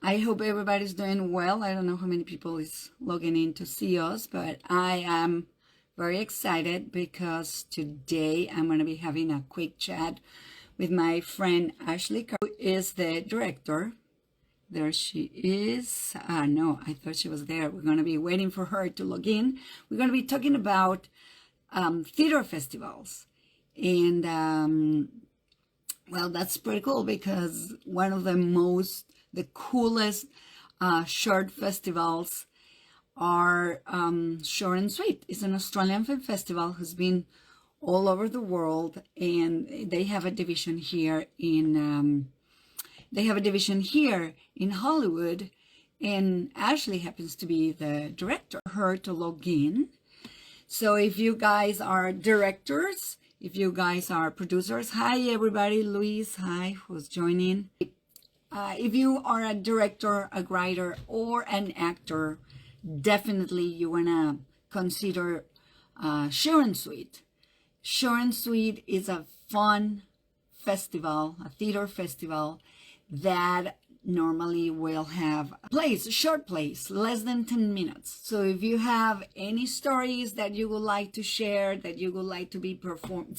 I hope everybody's doing well. I don't know how many people is logging in to see us, but I am very excited because today I'm going to be having a quick chat with my friend Ashley Karp, who is the director. There she is. No, I thought she was there. We're going to be waiting for her to log in. We're going to be talking about theater festivals. And well, that's pretty cool because one of the coolest short festivals are Short and Sweet. It's an Australian film festival who's been all over the world, and they have a division here in Hollywood, and Ashley happens to be the director. Her to log in. So if you guys are directors, if you guys are producers, hi everybody, Luis, hi, who's joining. If you are a director, a writer, or an actor, definitely you want to consider Short and Sweet. Short and Sweet is a fun festival, a theater festival that normally will have short plays, less than 10 minutes. So if you have any stories that you would like to share, that you would like to be perform,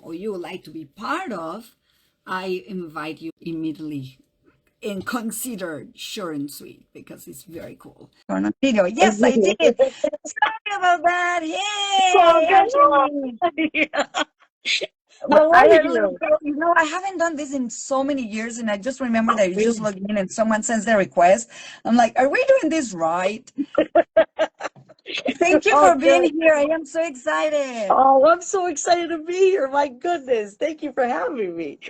or you would like to be part of, I invite you immediately and consider Short and Sweet because it's very cool. On video. Yes, I did. Sorry about that. Hey, How are you? I haven't done this in so many years, and I just remember that you just log in and someone sends the request. I'm like, are we doing this right? Thank you for being here. I am so excited. Oh, I'm so excited to be here. My goodness. Thank you for having me.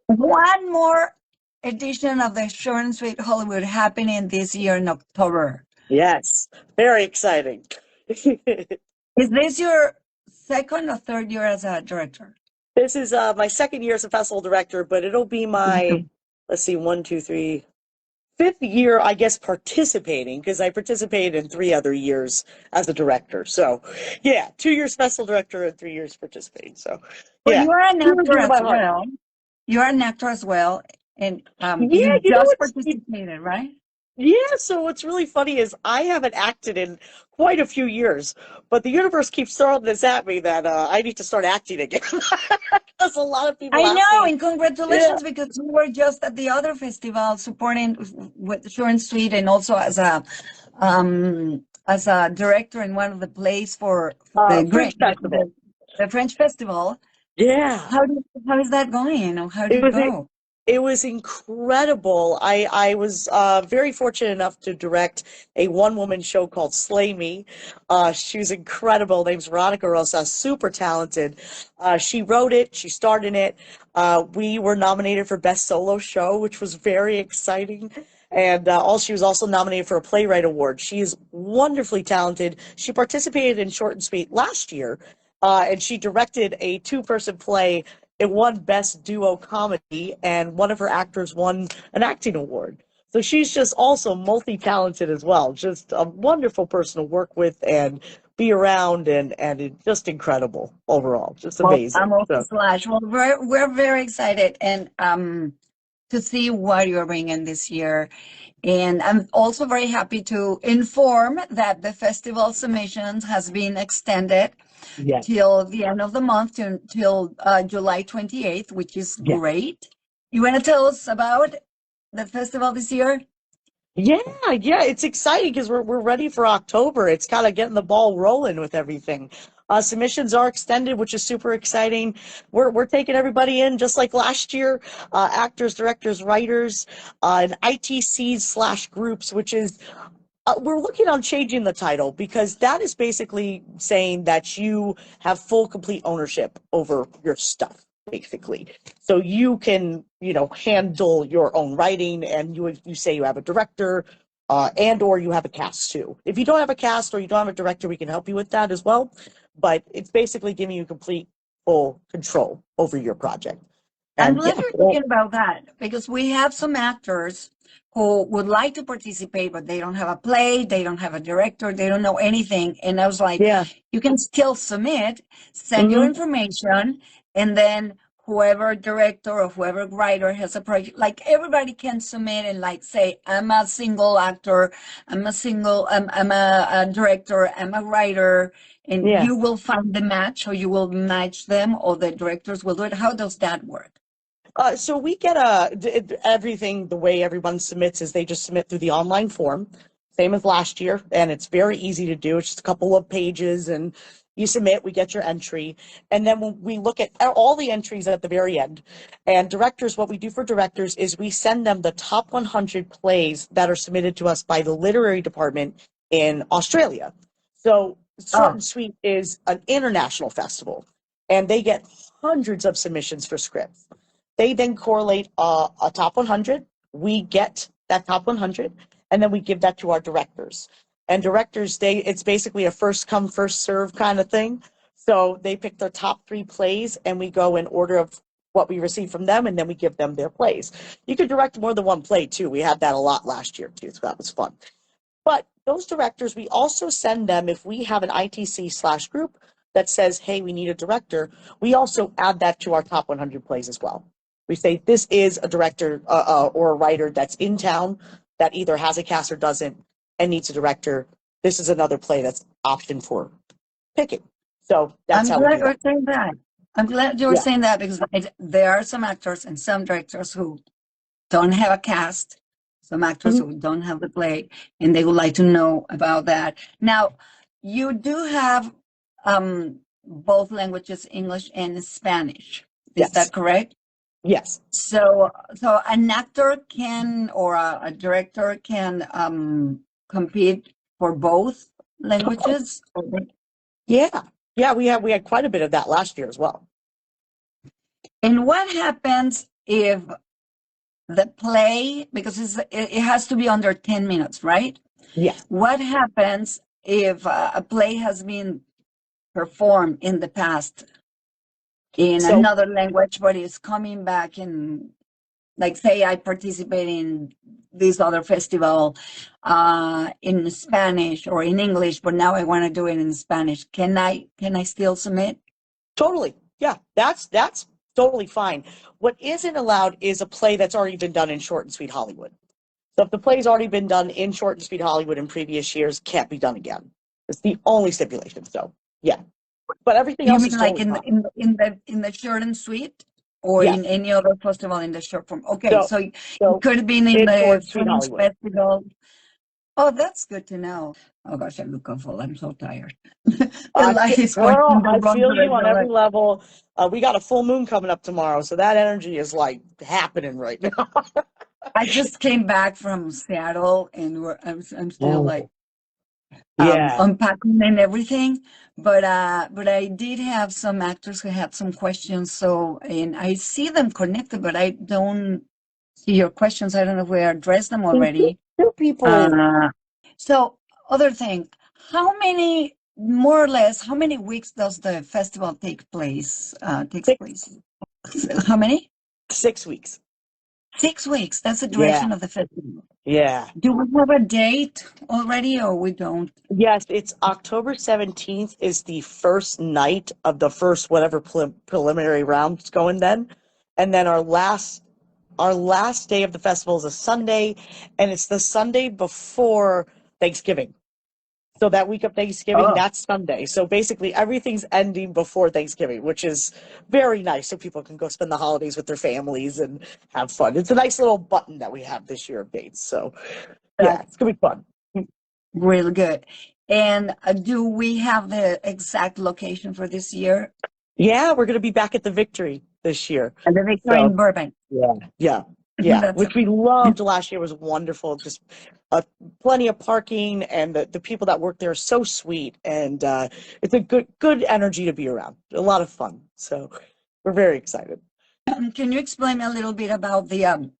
One more edition of the Short and Sweet Hollywood happening this year in October. Yes, very exciting. Is this your second or third year as a director? This is my second year as a festival director, but it'll be my, let's see, 1, 2, 3, fifth year, I guess, participating, because I participated in 3 other years as a director. So, yeah, 2 years festival director and 3 years participating. So, well, yeah. you are an actor as well. You are an actor as well, and you just participated, right? Yeah, so what's really funny is I haven't acted in quite a few years, but the universe keeps throwing this at me that I need to start acting again. Because a lot of people I know, me. and congratulations, because you were just at the other festival supporting with Short and Sweet, and also as a director in one of the plays for the French Festival. The French Festival. Yeah. How is that going? How did it go? It was incredible. I was very fortunate enough to direct a one-woman show called Slay Me. She was incredible. Her name's Veronica Rosa, super talented. She wrote it. She starred in it. We were nominated for Best Solo Show, which was very exciting. And she was also nominated for a Playwright Award. She is wonderfully talented. She participated in Short and Sweet last year, and she directed a 2-person play. It won Best Duo Comedy, and one of her actors won an acting award. So she's just also multi-talented as well. Just a wonderful person to work with and be around, and it's just incredible overall. Just amazing. I'm also Slash. Well, we're very excited and to see what you're bringing this year. And I'm also very happy to inform that the festival submissions has been extended till the end of the month, till July 28th, which is great. You want to tell us about the festival this year? Yeah, it's exciting because we're ready for October. It's kind of getting the ball rolling with everything. Submissions are extended, which is super exciting. We're taking everybody in just like last year, actors, directors, writers, and ITCs/groups, which is we're looking on changing the title, because that is basically saying that you have full, complete ownership over your stuff, basically. So you can, handle your own writing, and you say you have a director, and or you have a cast too. If you don't have a cast or you don't have a director, we can help you with that as well. But it's basically giving you complete, full control over your project. I'm glad you're thinking about that, because we have some actors who would like to participate, but they don't have a play, they don't have a director, they don't know anything. And I was like, you can still submit, send your information, and then whoever director or whoever writer has a project, like everybody can submit and like say, I'm a single actor, I'm a director, I'm a writer, and Yeah. you will find the match or you will match them or the directors will do it. How does that work? So we get everything the way everyone submits is they just submit through the online form, same as last year, and it's very easy to do. It's just a couple of pages, and you submit, we get your entry, and then when we look at all the entries at the very end. And directors, what we do for directors is we send them the top 100 plays that are submitted to us by the literary department in Australia. So Short Oh, and Sweet is an international festival, and they get hundreds of submissions for scripts. They then correlate a top 100. We get that top 100, and then we give that to our directors. And directors, it's basically a first come, first serve kind of thing. So they pick their top 3 plays, and we go in order of what we receive from them, and then we give them their plays. You could direct more than one play, too. We had that a lot last year, too, so that was fun. But those directors, we also send them, if we have an ITC/group that says, hey, we need a director, we also add that to our top 100 plays as well. We say, this is a director or a writer that's in town that either has a cast or doesn't and needs a director. This is another play that's option for picking. So that's I'm how we glad do you're that. saying that. I'm glad you're Yeah. saying that because there are some actors and some directors who don't have a cast, some actors Mhm. who don't have the play, and they would like to know about that. Now, you do have both languages, English and Spanish. Is Yes. that correct? Yes. So an actor can or a director can compete for both languages. Yeah. Yeah, we had quite a bit of that last year as well. And what happens if the play, because it has to be under 10 minutes, right? Yes. What happens if a play has been performed in the past in So another language, but is coming back in, like, say, I participate in this other festival in Spanish or in English, but now I want to do it in Spanish. Can I still submit? totally. Yeah, that's totally fine. What isn't allowed is a play that's already been done in Short and Sweet Hollywood. So if the play's already been done in Short and Sweet Hollywood in previous years, can't be done again. It's the only stipulation. So yeah, but everything You else mean is like totally in fine. the short and sweet, or in Yes. any other festival in the short form? Okay, So so it so could have been in in Short the and Sweet Fringe Hollywood. Festival. Oh, that's good to know. Oh gosh, I look awful. I'm so tired. The I light is going girl, in the I wrong feel you on direction. every Like, level. We got a full moon coming up tomorrow, so that energy is like happening right now. I just came back from Seattle, and I'm still like Oh, yeah. unpacking and everything. But I did have some actors who had some questions. So, and I see them connected, but I don't see your questions. I don't know if we addressed them Two already. people. Uh, so other thing, how many, more or less, how many weeks does the festival takes Six, place? How many? 6 weeks. 6 weeks. That's the Yeah, duration of the festival. yeah. Do we have a date already or we don't? Yes, it's October 17th is the first night of the first whatever preliminary round's going then. And then our last day of the festival is a Sunday, and it's the Sunday before Thanksgiving. So that week of Thanksgiving, Oh, that's Sunday. So basically everything's ending before Thanksgiving, which is very nice so people can go spend the holidays with their families and have fun. It's a nice little button that we have this year of dates. So yeah, that's it's gonna be fun. really good. And do we have the exact location for this year? Yeah, we're gonna be back at the Victory this year. The Victory So in Burbank. yeah, yeah, yeah, That's which we loved last year. Was wonderful. Just uh, plenty of parking, and the people that work there are so sweet, and it's a good energy to be around. A lot of fun. So we're very excited. Can you explain a little bit about the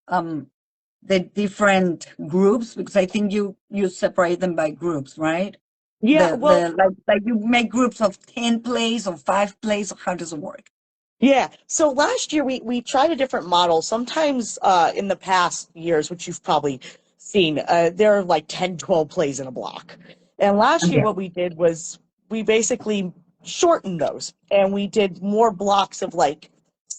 different groups? Because I think you separate them by groups, right? Yeah, well, Like you make groups of 10 plays or 5 plays, or how does it work? yeah. So last year we tried a different model. Sometimes in the past years, which you've probably seen, there are like 10, 12 plays in a block. And last year Yeah. what we did was we basically shortened those and we did more blocks of like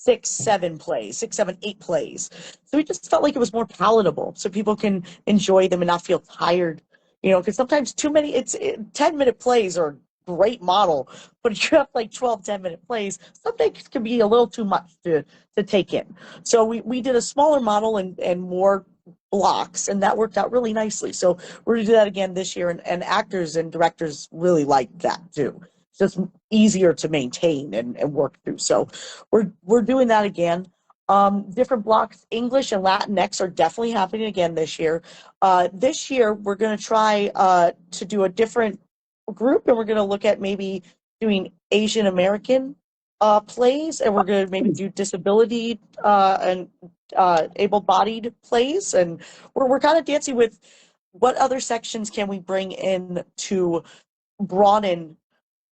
six, seven plays, six, seven, eight plays. So we just felt like it was more palatable so people can enjoy them and not feel tired, because sometimes too many, 10-minute plays are a great model, but if you have like 12, 10-minute plays, some things can be a little too much to take in. So we did a smaller model and more blocks, and that worked out really nicely. So we're going to do that again this year, and actors and directors really like that too. It's just easier to maintain and work through. So we're doing that again. Different blocks, English and Latinx are definitely happening again this year. This year, we're going to try to do a different group, and we're going to look at maybe doing Asian American plays, and we're going to maybe do disability and able-bodied plays, and we're kind of dancing with what other sections can we bring in to broaden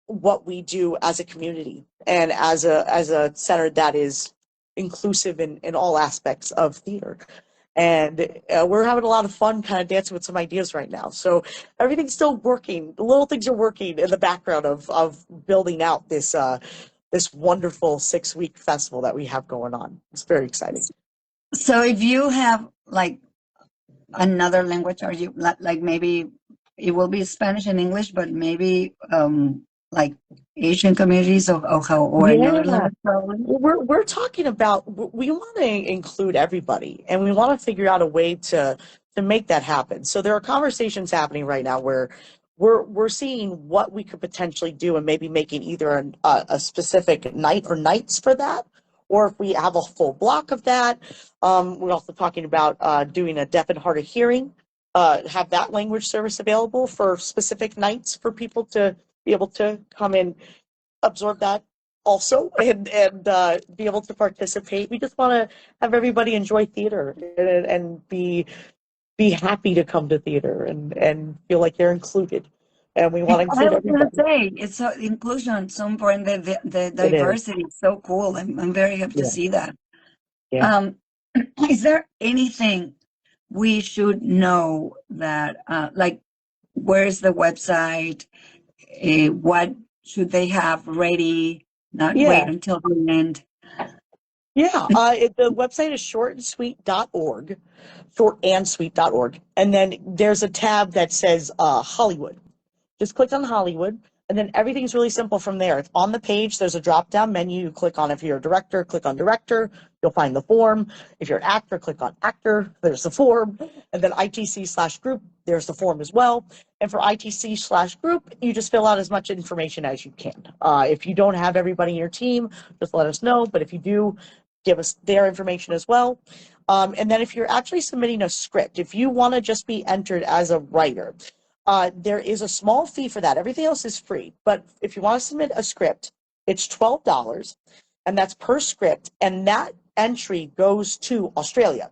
what we do as a community and as a center that is inclusive in all aspects of theater. And we're having a lot of fun kind of dancing with some ideas right now. So everything's still working. The little things are working in the background of building out this this wonderful 6-week festival that we have going on. It's very exciting. So if you have like another language, are you like maybe it will be Spanish and English, but maybe like Asian communities or another language probably? We're talking about, we want to include everybody, and we want to figure out a way to make that happen. So there are conversations happening right now where we're seeing what we could potentially do, and maybe making either a specific night or nights for that, or if we have a full block of that. We're also talking about doing a deaf and hard of hearing, have that language service available for specific nights for people to be able to come and absorb that also, and be able to participate. We just want to have everybody enjoy theater and be happy to come to theater and feel like they're included. And we want to I include was going to everybody. say, it's so inclusion, so important. The It is. diversity is so cool. I'm very happy to Yeah. see that. Yeah. Is there anything we should know that, like, where's the website? What should they have ready? Not wait Yeah. until the end. Yeah. The website is shortandsweet.org, shortandsweet.org. And then there's a tab that says Hollywood. Just click on Hollywood, and then everything's really simple from there. It's on the page. There's a drop-down menu. You click on, if you're a director, click on director. You'll find the form. If you're an actor, click on actor. There's the form. And then ITC/group, there's the form as well. And for ITC/group, you just fill out as much information as you can. If you don't have everybody in your team, just let us know. But if you do, give us their information as well. And then if you're actually submitting a script, if you want to just be entered as a writer, there is a small fee for that. Everything else is free. But if you want to submit a script, it's $12, and that's per script. And that entry goes to Australia.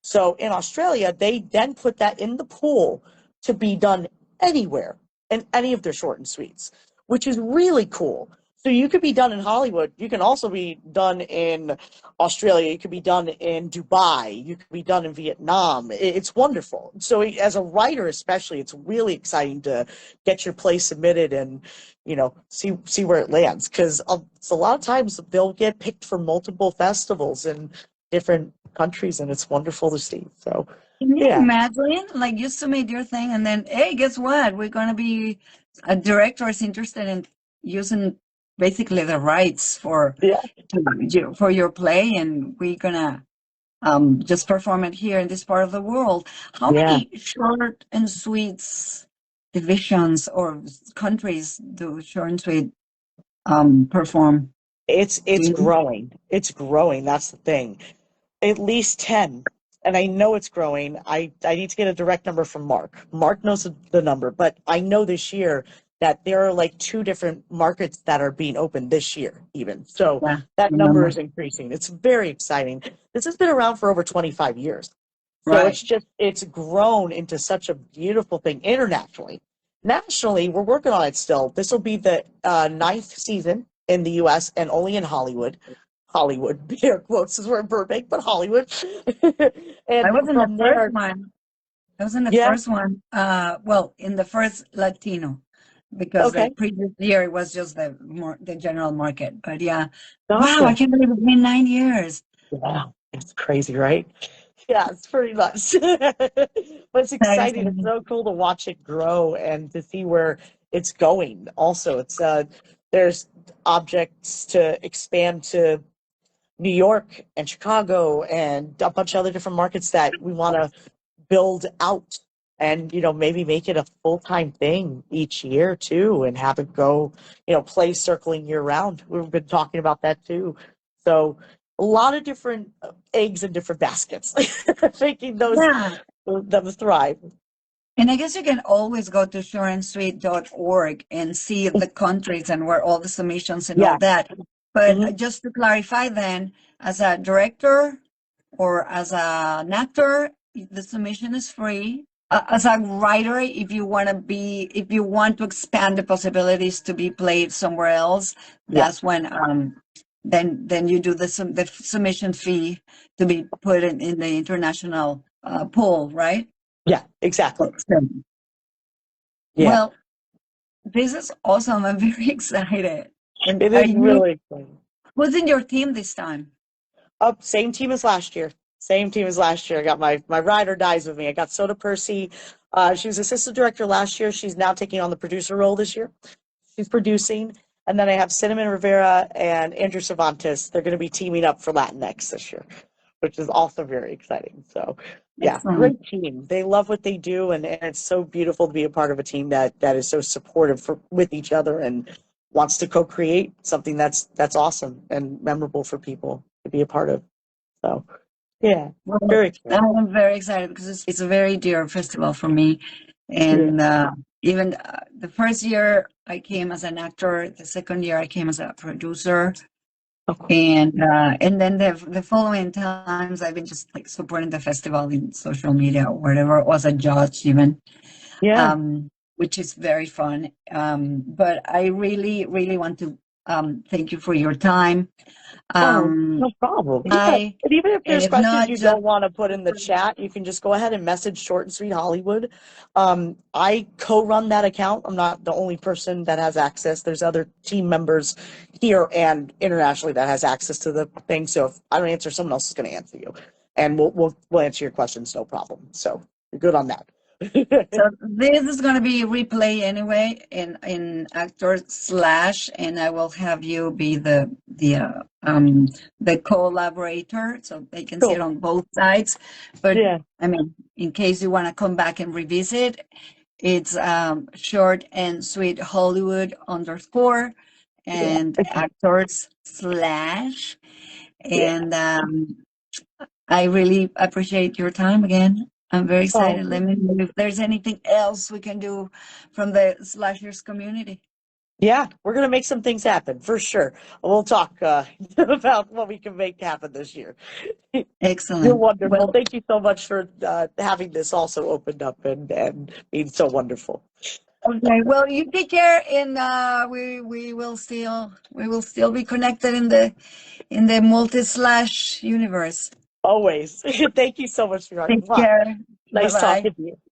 So in Australia, they then put that in the pool to be done anywhere in any of their short and sweets, which is really cool. So you could be done in Hollywood. You can also be done in Australia. You could be done in Dubai. You could be done in Vietnam. It's wonderful. So as a writer, especially, it's really exciting to get your play submitted and, see where it lands. Because a lot of times they'll get picked for multiple festivals in different countries, and it's wonderful to see. So, Can you yeah. imagine, like, you submit your thing, and then, hey, guess what? We're going to be a director is interested in using basically the rights for your play, and we're gonna just perform it here in this part of the world. How many short and sweets divisions or countries do short and sweet perform? It's growing. It's growing. That's the thing. At least 10. And I know it's growing. I need to get a direct number from Mark. Mark knows the number, but I know this year that there are like 2 different markets that are being opened this year even. So that number is increasing. It's very exciting. This has been around for over 25 years. So it's grown into such a beautiful thing internationally. Nationally, we're working on it still. This will be the 9th season in the US and only in Hollywood. Hollywood, air quotes, is we're in Burbank, but Hollywood. And I was in the from first there, one. I was in the first one. Well, in the first Latino. because the Okay. previous year it was just the general market. But yeah, wow, I Gotcha. can't believe it's been 9 years. Wow. It's crazy, right? Yeah, it's pretty nuts. But it's That is exciting. It's amazing. so cool to watch it grow and to see where it's going. Also, it's there's objects to expand to New York and Chicago and a bunch of other different markets that we want to build out and maybe make it a full-time thing each year too and have it go play circling year round. We've been talking about that too. So a lot of different eggs in different baskets making those Yeah. them thrive. And I guess you can always go to shortandsweet.org and see the countries and where all the submissions and all Yeah. that. Hmm. But just to clarify then, as a director or as an actor, the submission is free. As a writer, if you want to expand the possibilities to be played somewhere else, Yeah. that's when then you do the submission fee to be put in the international pool, right? Yeah, exactly. Yeah. Well, this is awesome. I'm very excited. And It is really exciting. who's in your team this time? Up, same team as last year. Same team as last year. I got my ride or dies with me. I got Soda Percy. She was assistant director last year. She's now taking on the producer role this year. She's producing. And then I have Cinnamon Rivera and Andrew Cervantes. They're going to be teaming up for Latinx this year, which is also very exciting. So, yeah, Excellent. great team. They love what they do, and it's so beautiful to be a part of a team that is so supportive with each other and wants to co-create something that's awesome and memorable for people to be a part of. So, yeah, Well, very exciting. I'm very excited because it's a very dear festival for me. Yeah. And even the first year I came as an actor, the second year I came as a producer. Oh, cool. And then the following times I've been just like supporting the festival in social media or whatever, or as a judge even. Yeah. Which is very fun. But I really, really want to thank you for your time. Oh, Um, no problem. Yeah. I, And even if and there's if questions not, you just don't want to put in the chat, you can just go ahead and message Short and Sweet Hollywood. I co-run that account. I'm not the only person that has access. There's other team members here and internationally that has access to the thing. So if I don't answer, someone else is going to answer you, and we'll answer your questions, no problem. So you're good on that. so this is going to be replay anyway in Actor Slash, and I will have you be the collaborator, so they can see it Cool. on both sides. But Yeah. I mean, in case you want to come back and revisit, it's Short and Sweet Hollywood _ Yeah. and Actors Slash, Yeah. and I really appreciate your time again. I'm very Oh, excited. Let me know if there's anything else we can do from the slashers community. yeah, we're gonna make some things happen for sure. We'll talk about what we can make happen this year. You're Excellent. wonderful. Well, Thank you so much for having this also opened up and being so wonderful. okay. Well, you take care, and we will still be connected in the multi slash universe. Always. Thank you so much, sweetheart. Take Mwah. care. Bye Nice bye. talking to you.